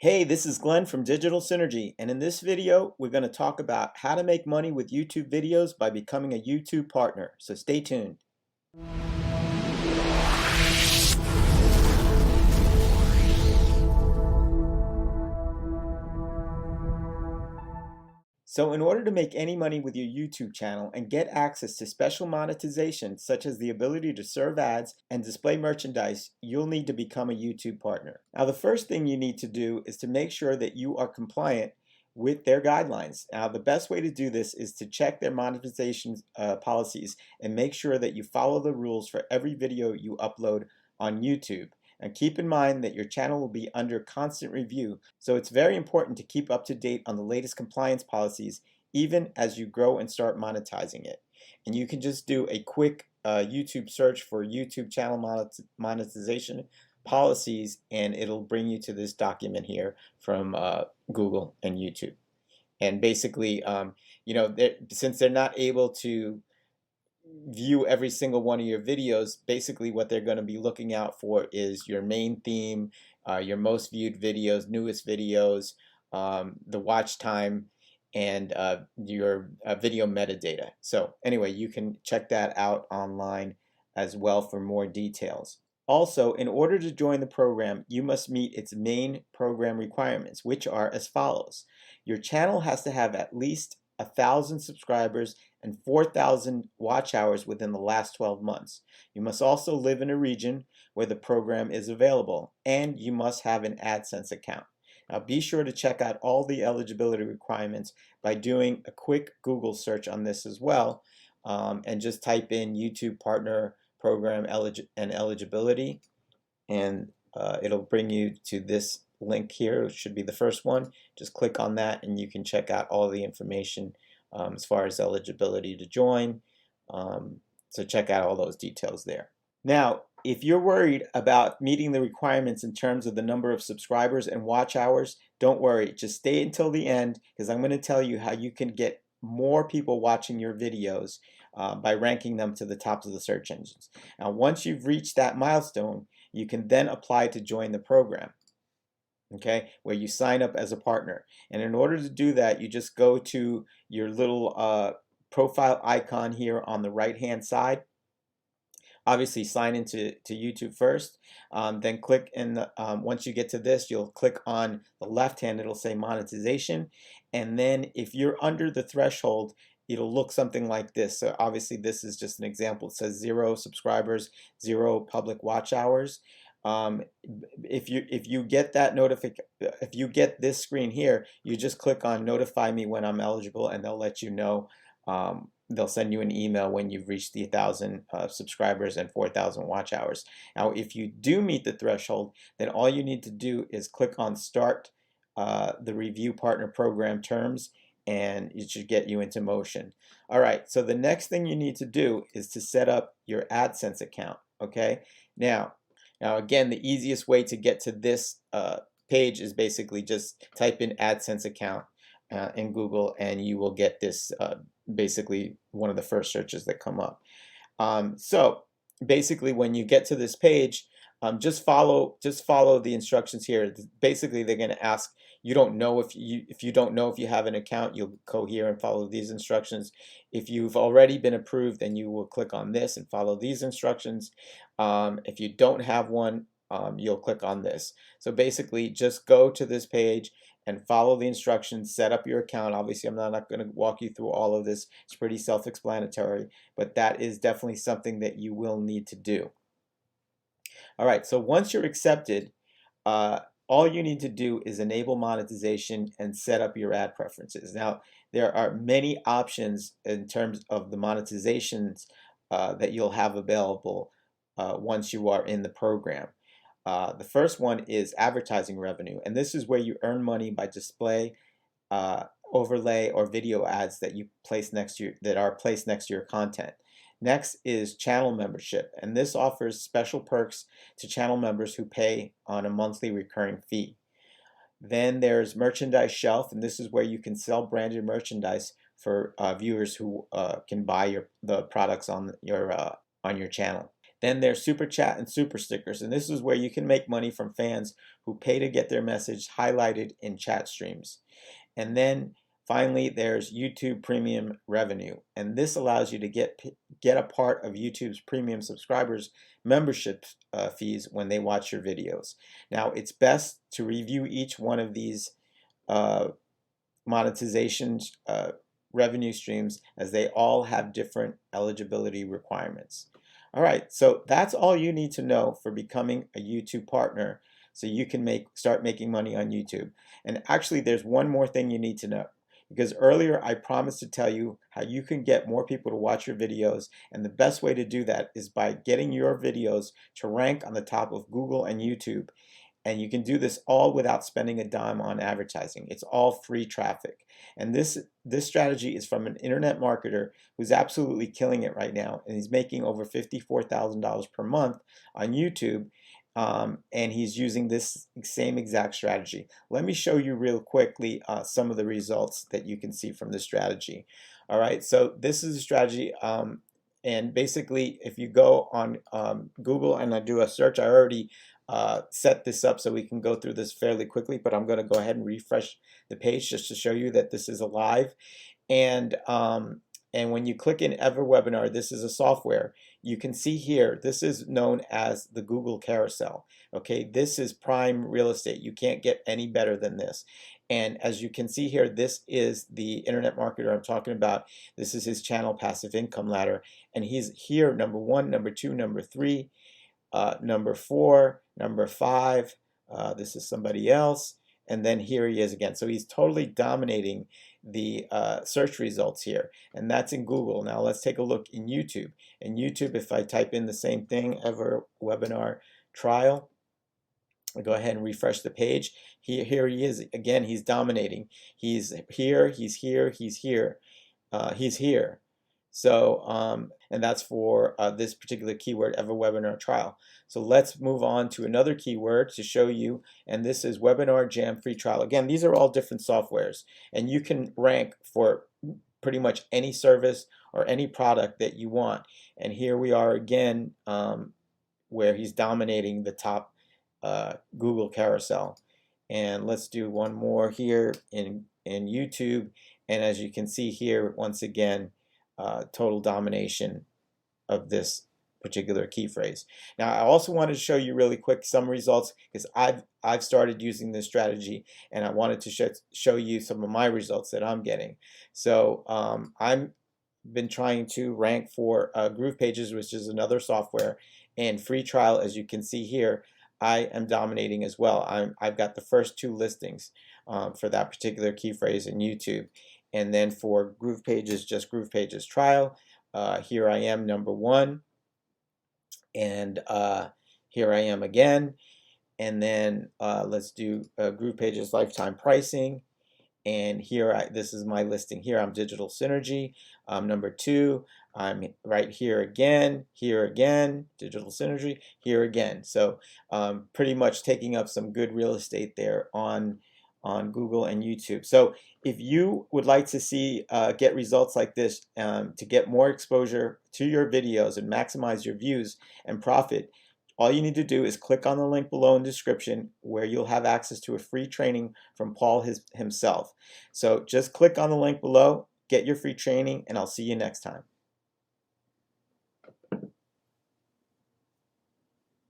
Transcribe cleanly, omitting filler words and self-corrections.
Hey, this is Glenn from Digital Synergy, and in this video, we're going to talk about how to make money with YouTube videos by becoming a YouTube partner. So stay tuned. So in order to make any money with your YouTube channel and get access to special monetization, such as the ability to serve ads and display merchandise, you'll need to become a YouTube partner. Now, the first thing you need to do is to make sure that you are compliant with their guidelines. Now, the best way to do this is to check their monetization policies and make sure that you follow the rules for every video you upload on YouTube. And keep in mind that your channel will be under constant review, so it's very important to keep up to date on the latest compliance policies even as you grow and start monetizing it. And you can just do a quick YouTube search for YouTube channel monetization policies, and it'll bring you to this document here from Google and YouTube. And basically, since they're not able to view every single one of your videos, basically what they're going to be looking out for is your main theme, your most viewed videos, newest videos, the watch time, and your video metadata. So anyway, you can check that out online as well for more details. Also, in order to join the program, you must meet its main program requirements, which are as follows. Your channel has to have at least 1,000 subscribers and 4,000 watch hours within the last 12 months. You must also live in a region where the program is available, and you must have an AdSense account. Now, be sure to check out all the eligibility requirements by doing a quick Google search on this as well, and just type in YouTube Partner Program and eligibility, and it'll bring you to this link here. It should be the first one. Just click on that and you can check out all the information as far as eligibility to join. So check out all those details there. Now, if you're worried about meeting the requirements in terms of the number of subscribers and watch hours, don't worry. Just stay until the end, because I'm going to tell you how you can get more people watching your videos by ranking them to the top of the search engines. Now, once you've reached that milestone, you can then apply to join the program. Okay, where you sign up as a partner. And in order to do that, you just go to your little profile icon here on the right hand side. Obviously, sign into YouTube first, then click in the, once you get to this, you'll click on the left hand, it'll say monetization, and then if you're under the threshold, it'll look something like this. So obviously this is just an example. It says 0 subscribers, 0 public watch hours. If you get that if you get this screen here, you just click on notify me when I'm eligible, and they'll let you know. They'll send you an email when you've reached the 1,000 subscribers and 4,000 watch hours. Now, if you do meet the threshold, then all you need to do is click on Start the Review Partner Program Terms, and it should get you into motion. All right, so the next thing you need to do is to set up your AdSense account. Okay, now again, the easiest way to get to this page is basically just type in AdSense account in Google, and you will get this basically one of the first searches that come up. So basically, when you get to this page, just follow the instructions here. Basically, they're going to ask, you don't know if you don't know if you have an account, you'll go here and follow these instructions. If you've already been approved, then you will click on this and follow these instructions. If you don't have one, you'll click on this. So basically, just go to this page and follow the instructions, set up your account. Obviously, I'm not going to walk you through all of this. It's pretty self-explanatory, but that is definitely something that you will need to do. All right, so once you're accepted, all you need to do is enable monetization and set up your ad preferences. Now, there are many options in terms of the monetizations that you'll have available once you are in the program. The first one is advertising revenue, and this is where you earn money by display, overlay, or video ads that you place next to that are placed next to your content. Next is channel membership, and this offers special perks to channel members who pay on a monthly recurring fee. Then there's merchandise shelf, and this is where you can sell branded merchandise for viewers who can buy the products on your channel. Then there's super chat and super stickers, and this is where you can make money from fans who pay to get their message highlighted in chat streams. And then finally, there's YouTube Premium Revenue, and this allows you to get a part of YouTube's premium subscribers' membership fees when they watch your videos. Now, it's best to review each one of these uh, monetization revenue streams, as they all have different eligibility requirements. All right, so that's all you need to know for becoming a YouTube partner, so you can start making money on YouTube. And actually, there's one more thing you need to know, because earlier I promised to tell you how you can get more people to watch your videos, and the best way to do that is by getting your videos to rank on the top of Google and YouTube. And you can do this all without spending a dime on advertising. It's all free traffic. And this strategy is from an internet marketer who's absolutely killing it right now. And he's making over $54,000 per month on YouTube. And he's using this same exact strategy. Let me show you real quickly some of the results that you can see from this strategy. All right, so this is a strategy. And basically, if you go on Google and I do a search, I already set this up so we can go through this fairly quickly, but I'm going to go ahead and refresh the page just to show you that this is alive. And when you click in EverWebinar, this is a software. You can see here, this is known as the Google Carousel. Okay, this is prime real estate. You can't get any better than this. And as you can see here, this is the internet marketer I'm talking about. This is his channel, Passive Income Ladder. And he's here, number 1, number 2, number 3. Number 4, number 5, this is somebody else, and then here he is again. So he's totally dominating the search results here, and that's in Google. Now let's take a look in YouTube. In YouTube, if I type in the same thing, EverWebinar trial, I'll go ahead and refresh the page. Here he is again. He's dominating. He's here, he's here, he's here, he's here. So, and that's for this particular keyword, EverWebinar trial. So let's move on to another keyword to show you, and this is Webinar Jam free trial. Again, these are all different softwares, and you can rank for pretty much any service or any product that you want. And here we are again, where he's dominating the top Google carousel. And let's do one more here in YouTube. And as you can see here, once again, total domination of this particular key phrase. Now, I also wanted to show you really quick some results, because I've started using this strategy, and I wanted to show you some of my results that I'm getting. So I'm been trying to rank for Groove Pages, which is another software, and free trial. As you can see here, I am dominating as well. I've got the first 2 listings for that particular key phrase in YouTube. And then for Groove Pages, just Groove Pages trial, here I am, number 1, and here I am again. And then let's do Groove Pages lifetime pricing, and here this is my listing here. I'm Digital Synergy, number 2. I'm right here again, Digital Synergy, here again. So pretty much taking up some good real estate there on Google and YouTube. So if you would like to see get results like this, to get more exposure to your videos and maximize your views and profit, all you need to do is click on the link below in the description, where you'll have access to a free training from Paul himself. So just click on the link below, get your free training, and I'll see you next time.